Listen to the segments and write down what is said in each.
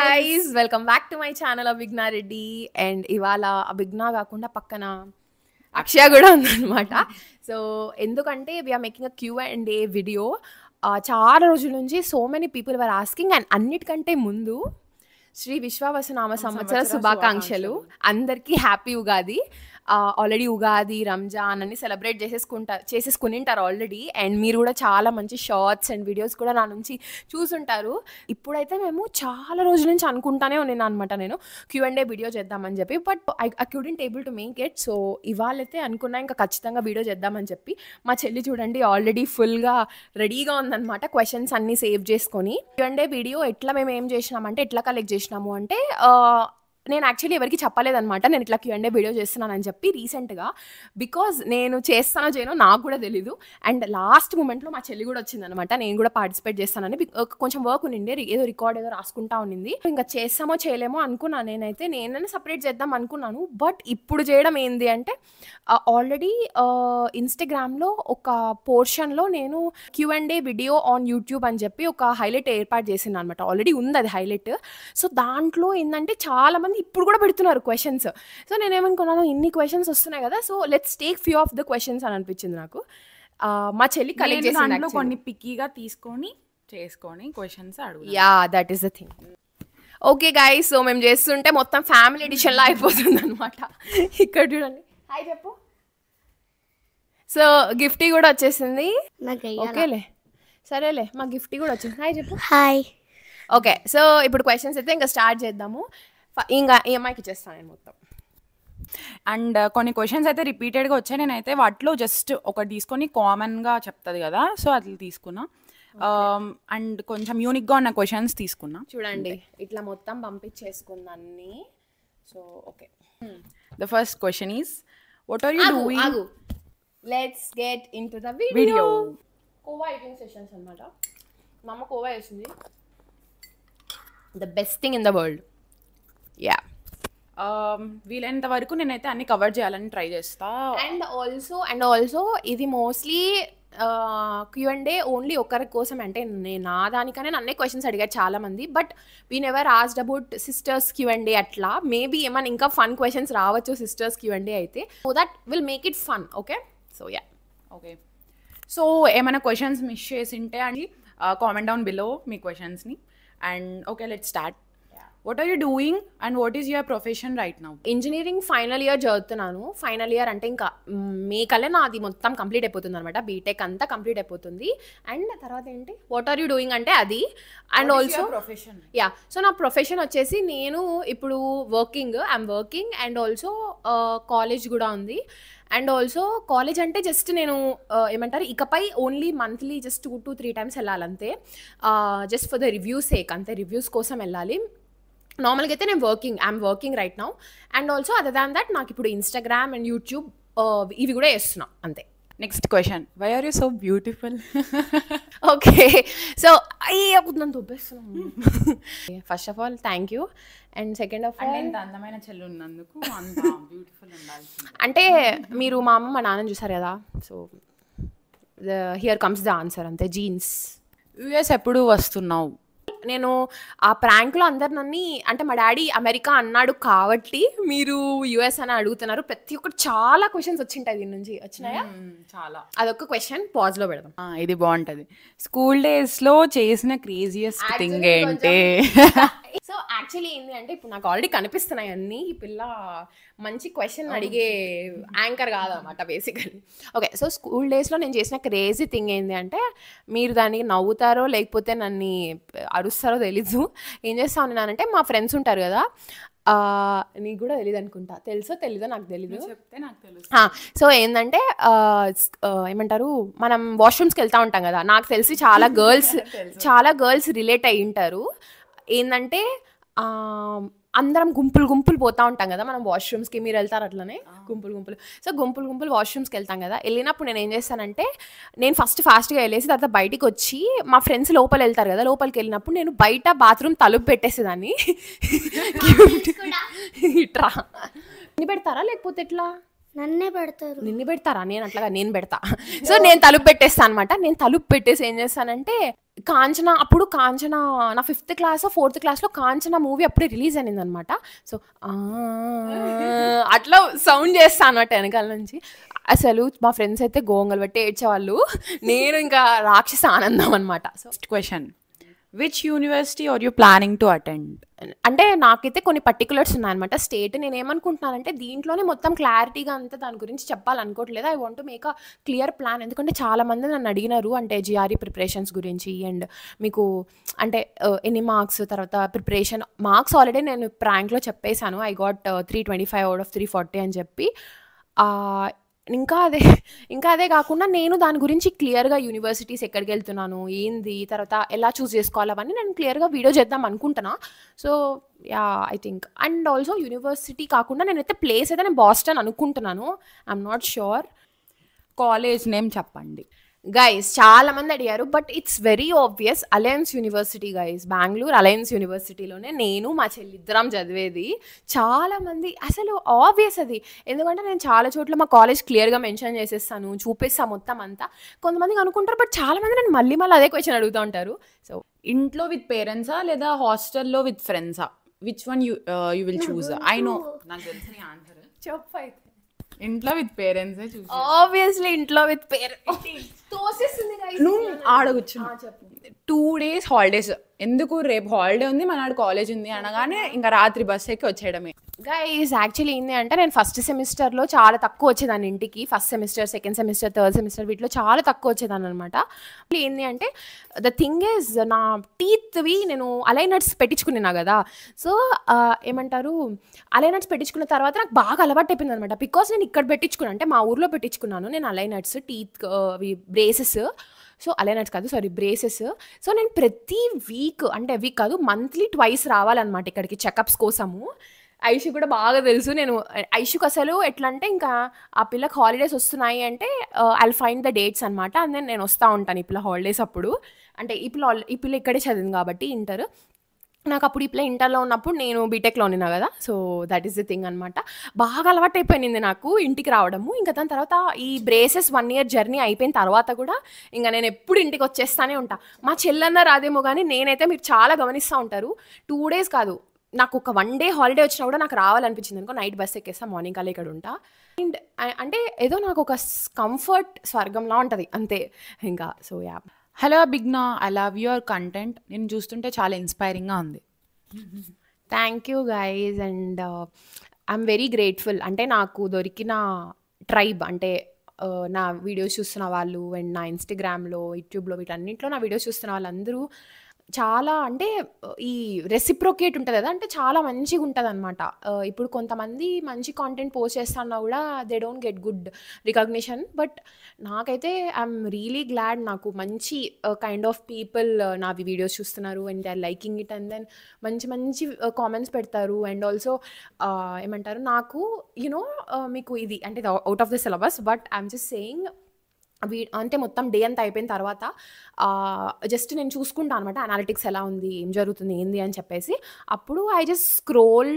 guys, welcome back to my channel Abhigna Reddy. And ఇవాళ అభిజ్ఞ కాకుండా పక్కన అక్షయ కూడా ఉందన్నమాట. సో ఎందుకంటే we are making a Q&A video. చాలా రోజుల నుంచి so many people were asking, and అన్నిటికంటే ముందు శ్రీ విశ్వావసునామ సంవత్సర శుభాకాంక్షలు. అందరికీ హ్యాపీ ఉగాది. ఆల్రెడీ ఉగాది, రంజాన్ అన్ని సెలబ్రేట్ చేసేసుకుని ఉంటారు ఆల్రెడీ. అండ్ మీరు కూడా చాలా మంచి షార్ట్స్ అండ్ వీడియోస్ కూడా నా నుంచి చూసుంటారు. ఇప్పుడైతే మేము చాలా రోజుల నుంచి అనుకుంటానే ఉన్నాను అనమాట, నేను Q&A వీడియో చేద్దామని చెప్పి. But I couldn't able to make it. So ఇవాళైతే అనుకున్నా ఇంకా ఖచ్చితంగా వీడియో చేద్దామని చెప్పి. మా చెల్లి చూడండి ఆల్రెడీ ఫుల్గా రెడీగా ఉందన్నమాట, క్వశ్చన్స్ అన్నీ సేవ్ చేసుకొని. Q&A వీడియో ఎట్లా మేము ఏం చేసినామంటే, ఎట్లా కలెక్ట్ చేసినాము అంటే, నేను యాక్చువల్లీ ఎవరికి చెప్పలేదన్నమాట నేను ఇట్లా Q&A వీడియో చేస్తున్నానని చెప్పి రీసెంట్గా. బికాజ్ నేను చేస్తానో చేయనో నాకు కూడా తెలీదు. అండ్ లాస్ట్ మూమెంట్లో మా చెల్లి కూడా వచ్చిందనమాట, నేను కూడా పార్టిసిపేట్ చేస్తానని. కొంచెం వర్క్ ఉండింది, ఏదో రికార్డ్ ఏదో రాసుకుంటా ఉండింది. ఇంకా చేస్తామో చేయలేమో అనుకున్నాను. నేనైనా సపరేట్ చేద్దాం అనుకున్నాను. బట్ ఇప్పుడు చేయడం ఏంది అంటే, ఆల్రెడీ ఇన్స్టాగ్రామ్లో ఒక పోర్షన్లో నేను Q&A వీడియో ఆన్ యూట్యూబ్ అని చెప్పి ఒక హైలైట్ ఏర్పాటు చేసింది అనమాట. ఆల్రెడీ ఉంది అది హైలైట్. సో దాంట్లో ఏంటంటే చాలా మంది ఇప్పుడు కూడా పెడుతున్నారు క్వశ్చన్స్. సో నేనేమనుకున్నాను, ఇన్ని క్వశ్చన్స్ వస్తున్నాయి కదా, so let's take few of the questions అని అనిపించింది నాకు. మా చెల్లి కలెక్ట్ చేసిన కొన్ని పిక్కీగా చేసుకొని క్వశ్చన్స్ అడుగు. Yeah, that is the thing. Okay guys, so మేము చేస్తుంటే మొత్తం ఫ్యామిలీ ఎడిషన్లా అయిపోతుంది అనమాట. ఇక్కడ చూడండి, హాయ్ చెప్పు. సో గిఫ్టీ కూడా వచ్చేసింది. ఓకేలే, సరేలే, మా గిఫ్టీ కూడా వచ్చేసింది. హాయ్ చెప్పు. హాయ్. ఓకే, సో ఇప్పుడు క్వశ్చన్స్ అయితే ఇంకా స్టార్ట్ చేద్దాము. ఇంకా EMIకి ఇచ్చేస్తాను నేను మొత్తం. అండ్ కొన్ని క్వశ్చన్స్ అయితే రిపీటెడ్గా వచ్చాయి. నేనైతే వాటిలో జస్ట్ ఒకటి తీసుకొని కామన్గా చెప్తుంది కదా, సో అది తీసుకున్నా. అండ్ కొంచెం యూనిక్గా ఉన్న క్వశ్చన్స్ తీసుకున్నా. చూడండి ఇట్లా మొత్తం పంపించేసుకుంది అన్ని. So okay, the first question is, what are you doing? Let's get into the video. Kova eating sessions అన్నమాట. మా అమ్మ కోవా వేసింది, the best thing in the world. Yeah, వీలైనంత వరకు నేనైతే అన్ని కవర్ చేయాలని ట్రై చేస్తా. అండ్ ఆల్సో ఇది మోస్ట్లీ Q&A ఓన్లీ ఒకరి కోసం. అంటే నేను నా దానికనే నన్నే క్వశ్చన్స్ అడిగారు చాలా మంది. But we never asked about sisters Q&A. అట్లా మేబీ ఏమైనా ఇంకా ఫన్ క్వశ్చన్స్ రావచ్చు సిస్టర్స్ Q&A అయితే. So that will make it fun. Okay, so yeah. Okay, so ఏమైనా క్వశ్చన్స్ మిస్ చేసి ఉంటే అని కామెంట్ డౌన్ బిలో మీ క్వశ్చన్స్ని. And okay, let's start. What are you doing and what is your profession right now? Engineering final year చదువుతున్నాను. Final year అంటే ఇంకా మే కల్లా నాది మొత్తం కంప్లీట్ అయిపోతుంది అనమాట. బీటెక్ అంతా కంప్లీట్ అయిపోతుంది. అండ్ తర్వాత ఏంటి, వాట్ ఆర్ యూ డూయింగ్ అంటే అది. And also profession. Yeah, so నా ప్రొఫెషన్ వచ్చేసి నేను ఇప్పుడు I'm working. And also college కూడా ఉంది. అండ్ ఆల్సో కాలేజ్ అంటే జస్ట్ నేను ఏమంటారు, ఇకపై only monthly just 2 to 3 times వెళ్ళాలంతే. Just for the reviews sake అంతే, రివ్యూస్ కోసం వెళ్ళాలి. నార్మల్గా అయితే నేను I'm working right now. And also other than that నాకు ఇప్పుడు ఇన్స్టాగ్రామ్ అండ్ యూట్యూబ్ ఇవి కూడా చేస్తున్నా అంతే. Next question, why are you so beautiful? Okay, so నన్ను తొప్పేస్తున్నాను. First of all thank you. And second of all, ఎంత అందమైన చెల్లి ఉన్నందుకు అంత బ్యూటిఫుల్ ఉండాల్సింది. అంటే మీరు మా అమ్మ మా నాన్నని చూసారు కదా, so here comes the answer అంతే, జీన్స్. యూఎస్ ఎప్పుడు వస్తున్నావు? నేను ఆ ప్రాంక్లో అందరు నన్ను, అంటే మా డాడీ అమెరికా అన్నాడు కాబట్టి మీరు యుఎస్ అని అడుగుతున్నారు. ప్రతి ఒక్కటి చాలా క్వశ్చన్స్ వచ్చింటాయి, దీని నుంచి వచ్చినాయా చాలా. అదొక క్వశ్చన్ పాజ్లో పెడదాం. ఇది బాగుంటుంది. స్కూల్ డేస్లో చేసిన క్రేజియస్ట్ థింగ్ ఏంటి? సో యాక్చువల్లీ ఏంటి అంటే, ఇప్పుడు నాకు ఆల్రెడీ కనిపిస్తున్నాయి అన్నీ. ఈ పిల్ల మంచి క్వశ్చన్ అడిగే యాంకర్ కాదన్నమాట బేసికలీ. ఓకే, సో స్కూల్ డేస్లో నేను చేసిన క్రేజీ థింగ్ ఏంటి అంటే, మీరు దానికి నవ్వుతారో లేకపోతే నన్ను అరుస్తారో తెలీదు. ఏం చేస్తా ఉన్నానంటే, మా ఫ్రెండ్స్ ఉంటారు కదా, నీకు కూడా తెలీదు అనుకుంటా, తెలుసో తెలీదో నాకు తెలీదు, చెప్తే నాకు తెలుసు. సో ఏంటంటే ఏమంటారు, మనం వాష్రూమ్స్కి వెళ్తూ ఉంటాం కదా, నాకు తెలిసి చాలా గర్ల్స్ రిలేట్ అయ్యి ఉంటారు. ఏంటంటే అందరం గుంపులు పోతూ ఉంటాం కదా మనం వాష్రూమ్స్కి. మీరు వెళ్తారు అట్లనే గుంపులు వాష్రూమ్స్కి వెళ్తాం కదా. వెళ్ళినప్పుడు నేను ఏం చేస్తానంటే, నేను ఫాస్ట్గా వెళ్ళేసి తర్వాత బయటికి వచ్చి మా ఫ్రెండ్స్ లోపల వెళ్తారు కదా, లోపలికి వెళ్ళినప్పుడు నేను బయట బాత్రూమ్ తలుపు పెట్టేసేదాన్ని. ఇట్రా పెడతారా లేకపోతే ఎట్లా? నన్నే పెడతారు. నిన్ను పెడతారా? నేను అట్లాగా నేను పెడతా. సో నేను తలుపు పెట్టేస్తాను అనమాట. నేను తలుపు పెట్టేసి ఏం చేస్తానంటే అప్పుడు కాంచన నా 5th క్లాస్ 4th క్లాస్లో కాంచన మూవీ అప్పుడే రిలీజ్ అయింది అనమాట. సో అట్లా సౌండ్ చేస్తాను అనమాట వెనకాల నుంచి. అసలు మా ఫ్రెండ్స్ అయితే గోంగలు పెట్టి ఏడ్చేవాళ్ళు, నేను ఇంకా రాక్షస ఆనందం అనమాట. So next question, which university are you planning to attend? అంటే నాకైతే కొన్ని పర్టికులర్స్ ఉన్నాయన్నమాట. స్టేట్ నేను ఏమనుకుంటున్నానంటే దీంట్లోనే మొత్తం క్లారిటీగా అంతా దాని గురించి చెప్పాలనుకోవట్లేదు. I want to make a clear plan. ఎందుకంటే చాలామంది నన్ను అడిగినారు అంటే జిఆర్ఈ ప్రిపరేషన్స్ గురించి, అండ్ మీకు అంటే ఎన్ని మార్క్స్, తర్వాత ప్రిపరేషన్ మార్క్స్ ఆల్రెడీ నేను ప్రాంక్లో చెప్పేశాను. ఐ గాట్ 325 అవుట్ ఆఫ్ 340 అని చెప్పి. ఇంకా అదే కాకుండా నేను దాని గురించి క్లియర్గా యూనివర్సిటీస్ ఎక్కడికి వెళ్తున్నాను, ఏంది, తర్వాత ఎలా చూస్ చేసుకోవాలి, అవన్నీ నేను క్లియర్గా వీడియో చేద్దాం అనుకుంటున్నా. So yeah I think. And also university కాకుండా నేనైతే ప్లేస్ అయితే నేను బాస్టన్ అనుకుంటున్నాను. I'm not sure. College name చెప్పండి. గైస్ చాలా మంది అడిగారు, but it's very obvious, Alliance university guys. Bengaluru Alliance యూనివర్సిటీలోనే నేను మా చెల్లిద్దరం చదివేది. చాలా మంది అసలు ఆబ్వియస్ అది, ఎందుకంటే నేను చాలా చోట్ల మా కాలేజ్ క్లియర్గా మెన్షన్ చేసేస్తాను, చూపిస్తాను మొత్తం అంతా. కొంతమందికి అనుకుంటారు, బట్ చాలా మంది నేను మళ్ళీ అదే క్వశ్చన్ అడుగుతూ ఉంటారు. సో ఇంట్లో విత్ పేరెంట్సా లేదా హాస్టల్లో విత్ ఫ్రెండ్సా? Which one you will choose? I know, నాకు తెలిసిన ఆన్సర్ చెప్పైతే ఇంట్లో విత్ పేరెంట్సే చూసి. ఆబ్వియస్లీ ఇంట్లో విత్ పేరెంట్స్ తోసేస్తుంది guys. నువ్వు ఆడ కూర్చున్నా 2 days హాలిడేస్, ఎందుకు రేపు హాలిడే ఉంది మనాడు కాలేజ్ ఉంది అనగానే ఇంకా రాత్రి బస్ ఎక్కి వచ్చేయడమే. గైస్ యాక్చువల్లీ ఏంటి అంటే నేను ఫస్ట్ సెమిస్టర్లో చాలా తక్కువ వచ్చేదాన్ని ఇంటికి. First semester, second semester, third semester వీటిలో చాలా తక్కువ వచ్చేదాన్ని అనమాట. ఏంటి అంటే ద థింగ్ ఈజ్ నా టీత్వి నేను అలైనట్స్ పెట్టించుకున్నా కదా. సో ఏమంటారు, అలైనట్స్ పెట్టించుకున్న తర్వాత నాకు బాగా అలవాటు అయిపోయింది అనమాట. బికాస్ నేను ఇక్కడ పెట్టించుకున్నాను, అంటే మా ఊర్లో పెట్టించుకున్నాను నేను అలైనట్స్, టీత్ బ్రేసెస్. సో అలైనట్స్ కాదు, సారీ బ్రేసెస్. సో నేను ప్రతి వీక్, అంటే వీక్ కాదు మంత్లీ 2 రావాలన్నమాట ఇక్కడికి చెకప్స్ కోసము. ఐషు కూడా బాగా తెలుసు. నేను ఐషుకి అసలు ఎట్లా అంటే ఇంకా ఆ పిల్లకి హాలిడేస్ వస్తున్నాయి అంటే ఐల్ ఫైండ్ ద డేట్స్ అనమాట. అండ్ దెన్ నేను వస్తూ ఉంటాను ఈ పిల్ల హాలిడేస్ అప్పుడు. అంటే ఈ పిల్ల ఇక్కడే చదివింది కాబట్టి ఇంటర్. నాకు అప్పుడు ఈ పిల్ల ఇంటర్లో ఉన్నప్పుడు నేను బీటెక్లో ఉన్నా కదా. So that is the thing అనమాట. బాగా అలవాటు అయిపోయింది నాకు ఇంటికి రావడము. ఇంకా దాని తర్వాత ఈ బ్రేసెస్ 1 year జర్నీ అయిపోయిన తర్వాత కూడా ఇంకా నేను ఎప్పుడు ఇంటికి వచ్చేస్తానే ఉంటా. మా చెల్లన్న రాదేమో కానీ నేనైతే మీరు చాలా గమనిస్తూ ఉంటారు, 2 days కాదు, నాకు ఒక 1 day హాలిడే వచ్చినా కూడా నాకు రావాలనిపించింది అనుకో, నైట్ బస్ ఎక్కేస్తా, మార్నింగ్ కల్లా ఇక్కడ ఉంటా. అండ్ అంటే ఏదో నాకు ఒక కంఫర్ట్ స్వర్గంలా ఉంటుంది అంతే ఇంకా. So yeah. హలో అభిజ్ఞా, ఐ లవ్ యువర్ కంటెంట్. నేను చూస్తుంటే చాలా ఇన్స్పైరింగ్గా ఉంది. Thank you guys. And I'm very grateful. అంటే నాకు దొరికిన ట్రైబ్, అంటే నా వీడియోస్ చూస్తున్న వాళ్ళు అండ్ నా ఇన్స్టాగ్రామ్లో, యూట్యూబ్లో వీటన్నింటిలో నా వీడియోస్ చూస్తున్న వాళ్ళందరూ చాలా, అంటే ఈ రెసిప్రోకేట్ ఉంటుంది కదా, అంటే చాలా మంచిగా ఉంటుంది అనమాట. ఇప్పుడు కొంతమంది మంచి కాంటెంట్ పోస్ట్ చేస్తున్నా కూడా they don't get good recognition. But నాకైతే ఐఎమ్ రియలీ గ్లాడ్, నాకు మంచి కైండ్ ఆఫ్ పీపుల్ నా వీడియోస్ చూస్తున్నారు and they are liking it. And then మంచి కామెంట్స్ పెడతారు. అండ్ ఆల్సో ఏమంటారు, నాకు యూనో మీకు ఇది అంటే out of the syllabus, but I'm just saying అంటే మొత్తం డే అంతా అయిపోయిన తర్వాత జస్ట్ నేను చూసుకుంటాను అనమాట, అనాలిటిక్స్ ఎలా ఉంది, ఏం జరుగుతుంది, ఏంది అని చెప్పేసి. అప్పుడు ఐ జస్ట్ స్క్రోల్,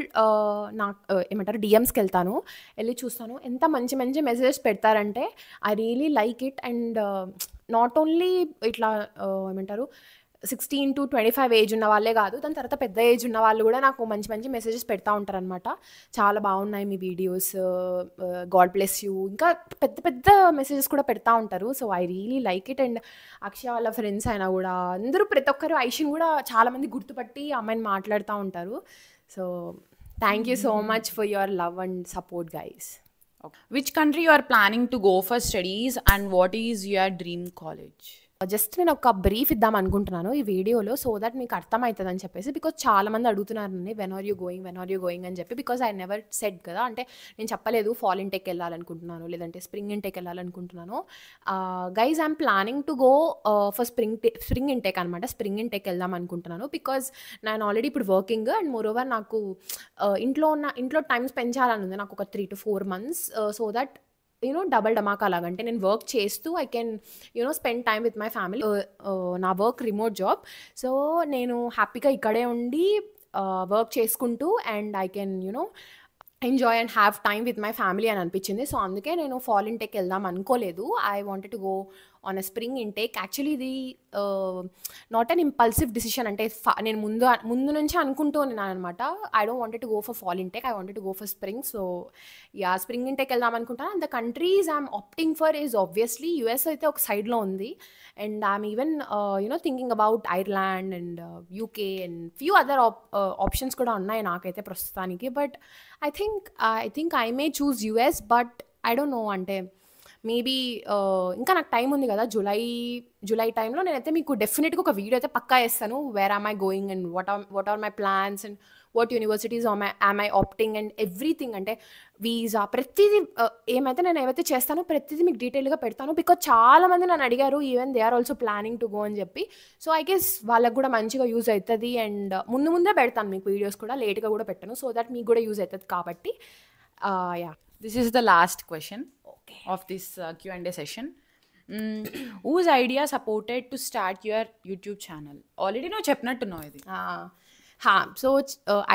నాకు ఏమంటారు డిఎమ్స్కి వెళ్తాను, వెళ్ళి చూస్తాను ఎంత మంచి మెసేజెస్ పెడతారంటే I really like it. And not only ఇట్లా ఏమంటారు 16 to 25 ఏజ్ ఉన్న వాళ్ళే కాదు, దాని తర్వాత పెద్ద ఏజ్ ఉన్న వాళ్ళు కూడా నాకు మంచి మెసేజెస్ పెడతా ఉంటారనమాట. చాలా బాగున్నాయి మీ వీడియోస్, గాడ్ బ్లెస్ యూ, ఇంకా పెద్ద మెసేజెస్ కూడా పెడతా ఉంటారు. So I really like it. And Akshaya వాళ్ళ ఫ్రెండ్స్ అయినా కూడా అందరూ ప్రతి ఒక్కరు ఐషిని కూడా చాలామంది గుర్తుపట్టి అమ్మాయిని మాట్లాడుతూ ఉంటారు. So thank you so much for your love and support guys. Which country you are planning to go for studies and what is your dream college? Just నేను ఒక బ్రీఫ్ ఇద్దాం అనుకుంటున్నాను ఈ వీడియోలో, సో దట్ మీకు అర్థమవుతుంది అని చెప్పేసి. బికాజ్ చాలామంది అడుగుతున్నారు నన్ను వెన్ ఆర్ యూ గోయింగ్ అని చెప్పి. బికాజ్ ఐ నెవర్ సెడ్ కదా, అంటే నేను చెప్పలేదు ఫాల్ ఇంటేక్ వెళ్ళాలనుకుంటున్నాను లేదంటే స్ప్రింగ్ ఇంటేక్ వెళ్ళాలనుకుంటున్నాను. Guys I'm planning to go for spring intake అనమాట. స్ప్రింగ్ ఇంటేక్ వెళ్దాం అనుకుంటున్నాను బికాజ్ నేను ఆల్రెడీ ఇప్పుడు వర్కింగ్ అండ్ మోరోవర్ నాకు ఇంట్లో టైం స్పెండ్ చేయాలని ఉంది నాకు ఒక 3 to 4 months. So that double dhamaka లాగంటే నేను వర్క్ చేస్తూ I can spend time with my family. నా వర్క్ రిమోట్ జాబ్, సో నేను హ్యాపీగా ఇక్కడే ఉండి వర్క్ చేసుకుంటూ and I can enjoy and have time with my family అని అనిపించింది. సో అందుకే నేను ఫాల్ ఇంటేక్ వెళ్దాం అనుకోలేదు. I wanted to go on a spring intake. Actually ఇది నాట్ అన్ ఇంపల్సివ్ డిసిషన్. అంటే నేను ముందు నుంచి అనుకుంటూ ఉన్నాను అనమాట. I don't wanted to go for fall intake, I wanted to go for spring. So yeah, spring intake వెళ్దాం అనుకుంటాను. And the countries I'm opting for is obviously US అయితే ఒక సైడ్లో ఉంది. And I'm even thinking about Ireland and UK and few other options కూడా ఉన్నాయి నాకైతే ప్రస్తుతానికి. But I think I may choose US. But I don't no, అంటే maybe ఇంకా నాకు టైం ఉంది కదా, జూలై టైంలో నేనైతే మీకు డెఫినెట్గా ఒక వీడియో అయితే పక్కా వేస్తాను. Where am I going and what are my plans and what universities am I opting and everything. అంటే వీసా ప్రతిదీ ఏమైతే చేస్తానో ప్రతిదీ మీకు డీటెయిల్గా పెడతాను. బికాజ్ చాలామంది నన్ను అడిగారు, even they are also planning to go అని చెప్పి. సో ఐ గెస్ వాళ్ళకు కూడా మంచిగా యూజ్ అవుతుంది. అండ్ ముందే పెడతాను మీకు వీడియోస్ కూడా, లేట్గా కూడా పెట్టాను, సో దట్ మీకు కూడా యూజ్ అవుతుంది కాబట్టి. Yeah, this is the last question of this Q&A session. Whose idea supported to start your YouTube channel? Already no చెప్పినట్టున్నావు ఇది. సో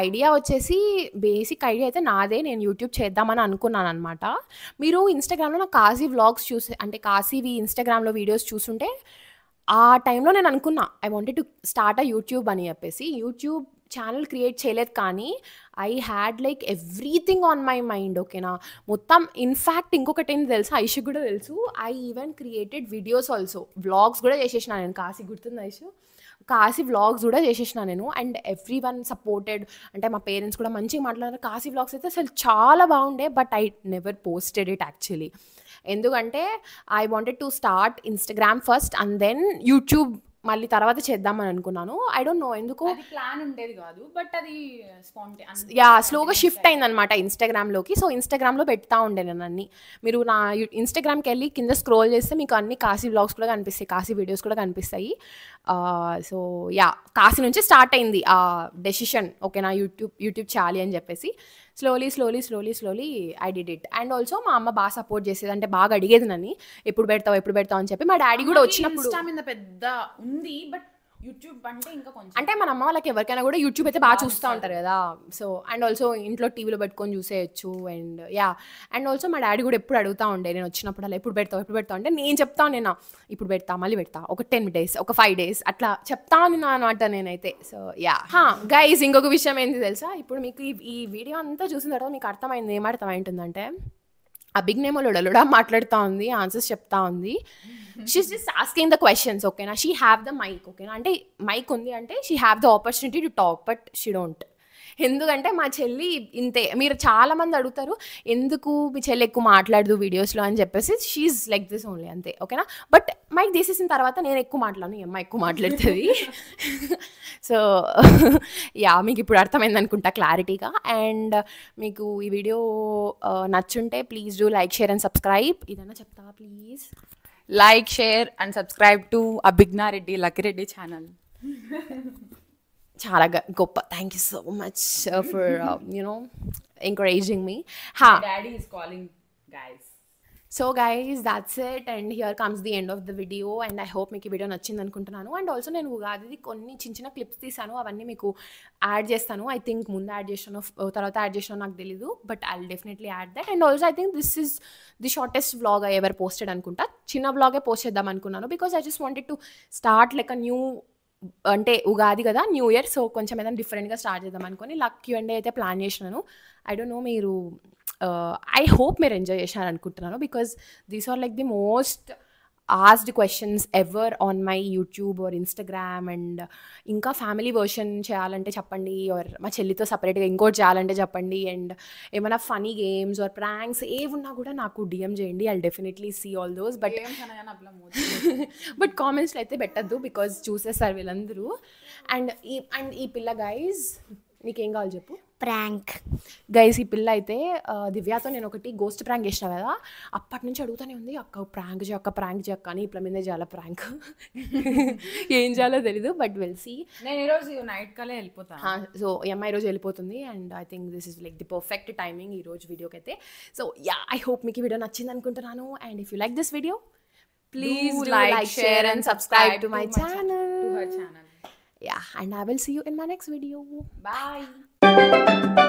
ఐడియా వచ్చేసి, బేసిక్ ఐడియా అయితే నాదే. నేను యూట్యూబ్ చేద్దామని అనుకున్నాను అనమాట. మీరు ఇన్స్టాగ్రామ్లో నాకు కాశీ వ్లాగ్స్ అంటే కాశీవి ఇన్స్టాగ్రామ్లో వీడియోస్ చూస్తుంటే ఆ టైంలో నేను అనుకున్నా I wanted to start a YouTube అని చెప్పేసి. యూట్యూబ్ ఛానల్ క్రియేట్ చేయలేదు, కానీ I had like everything on my mind. ఓకేనా, మొత్తం. ఇన్ఫ్యాక్ట్ ఇంకొకటి ఏంటి తెలుసు, ఐషు కూడా తెలుసు, I even created videos also, vlogs కూడా చేసేసిన నేను. కాశీ గుర్తుంది ఐషు, కాశీ వ్లాగ్స్ కూడా చేసేసిన నేను. And every one supported. అంటే మా పేరెంట్స్ కూడా మంచిగా మాట్లాడారు. కాశీ వ్లాగ్స్ అయితే అసలు చాలా బాగుండే. But I never posted it actually. ఎందుకంటే I wanted to start Instagram first and then YouTube మళ్ళీ తర్వాత చేద్దామని అనుకున్నాను. ఐ డోంట్ నో ఎందుకు ప్లాన్ ఉండేది కాదు, బట్ అది స్లోగా షిఫ్ట్ అయిందనమాట ఇన్స్టాగ్రామ్లోకి. సో ఇన్స్టాగ్రామ్లో పెడతా ఉండే నేను అన్ని. మీరు నా ఇన్స్టాగ్రామ్కి వెళ్ళి కింద స్క్రోల్ చేస్తే మీకు అన్ని కాశీ వ్లాగ్స్ కూడా కనిపిస్తాయి, కాశీ వీడియోస్ కూడా కనిపిస్తాయి. సో యా, కాశీ నుంచి స్టార్ట్ అయింది ఆ డెసిషన్. ఓకేనా, యూట్యూబ్ చేయాలి అని చెప్పేసి. Slowly I did it. And also మా అమ్మ బాగా సపోర్ట్ చేసేది, అంటే బాగా అడిగేది నన్ను, ఎప్పుడు పెడతావు అని చెప్పి. మా డాడీ కూడా వచ్చినప్పుడు పెద్ద ఉంది, బట్ యూట్యూబ్ అంటే ఇంకా కొంచెం, అంటే మన అమ్మ వాళ్ళకి ఎవరికైనా కూడా యూట్యూబ్ అయితే బాగా చూస్తూ ఉంటారు కదా. సో అండ్ ఆల్సో ఇంట్లో టీవీలో పెట్టుకొని చూసేయచ్చు. అండ్ యా, అండ్ ఆల్సో మా డాడీ కూడా ఎప్పుడు అడుగుతూ ఉండే నేను వచ్చినప్పుడు, అలా ఎప్పుడు పెడతావు అంటే నేను చెప్తాను, నేను ఇప్పుడు పెడతా, మళ్ళీ పెడతా, ఒక 10 days, ఒక 5 days అట్లా చెప్తాను అనమాట నేనైతే. సో యా గైస్, ఇంకొక విషయం ఏంటి తెలుసా, ఇప్పుడు మీకు ఈ వీడియో అంతా చూసిన తర్వాత మీకు అర్థమైంది, ఏమర్థమైంటుందంటే ఆ బిగ్ నేమ్ లొడలుడా మాట్లాడుతూ ఉంది, ఆన్సర్స్ చెప్తా ఉంది. She's just asking the questions. ఓకేనా, షీ హ్యావ్ ద మైక్. ఓకేనా, అంటే మైక్ ఉంది అంటే she have the opportunity to talk, but she don't. ఎందుకంటే మా చెల్లి ఇంతే. మీరు చాలామంది అడుగుతారు ఎందుకు మీ చెల్లి ఎక్కువ మాట్లాడదు వీడియోస్లో అని చెప్పేసి. షీఈ్ లైక్ దిస్ ఓన్లీ, అంతే. ఓకేనా, బట్ మైక్ తీసేసిన తర్వాత నేను ఎక్కువ మాట్లాడను, అమ్మ ఎక్కువ మాట్లాడుతుంది. సో యా, మీకు ఇప్పుడు అర్థమైంది అనుకుంటా క్లారిటీగా. అండ్ మీకు ఈ వీడియో నచ్చుంటే please do like, share and subscribe. ఇదన్నా చెప్తావా please? Like, share and subscribe to Abhijna Reddy Lakkireddy channel. చాలా గొప్ప. Thank you so much for encouraging me. Daddy is calling, guys. So guys, that's it. And here comes the end of the video. And I hope మీకు ఈ video నచ్చింది అనుకుంటున్నాను. And also నేను ఉగాదిది కొన్ని చిన్న clips తీసాను, అవన్నీ మీకు యాడ్ చేస్తాను. ఐ థింక్ ముందు యాడ్ చేసాను, తర్వాత యాడ్ చేసాను నాకు తెలీదు, but I will definitely add that. And also I think this is the shortest vlog I ever posted అనుకుంటా. చిన్న వ్లాగే పోస్ట్ చేద్దాం అనుకున్నాను, because I just wanted to start like a new, అంటే ఉగాది కదా, న్యూ ఇయర్. సో కొంచెం ఏదైనా డిఫరెంట్గా start చేద్దాం అనుకొని Q&A అయితే ప్లాన్ చేసినాను. ఐ డోంట్ నో, మీరు ఐ హోప్ మీరు ఎంజాయ్ చేసినారు అనుకుంటున్నాను, because these are like the most asked questions ever on my YouTube or Instagram. And ఇంకా ఫ్యామిలీ వర్షన్ చేయాలంటే చెప్పండి, ఆర్ మా చెల్లితో సపరేట్గా ఇంకోటి చేయాలంటే చెప్పండి. అండ్ ఏమైనా ఫనీ గేమ్స్ ఆర్ ప్రాంక్స్ ఏమున్నా కూడా నాకు DM చేయండి, I definitely see all those. But కామెంట్స్లో అయితే పెట్టద్దు, బికాజ్ చూసేస్తారు వీళ్ళందరూ. అండ్ ఈ పిల్ల గైజ్, నీకేం కావాలి చెప్పు? ప్రాంక్ గైస్, ఈ పిల్ల అయితే దివ్యాతో నేను ఒకటి గోస్ట్ ప్రాంక్ చేసిన కదా, అప్పటి నుంచి అడుగుతూనే ఉంది, అక్క ప్రాంక్ చేయక్క అని. ఇప్పుడు మీదే చేయాల ప్రాంక్. ఏం చేయాలో తెలీదు, బట్ విల్ సీ. నేను ఈరోజు నైట్ కల్లా వెళ్ళిపోతాను. సో ఈ అమ్మాయి ఈరోజు వెళ్ళిపోతుంది. And I think this is like the perfect timing ఈ రోజు వీడియోకి అయితే. సో యా, ఐ హోప్ మీకు ఈ వీడియో నచ్చింది అనుకుంటున్నాను. And if you like this video, please like, share and subscribe to my channel. To her channel. Yeah, and I will see you in my next video. Bye.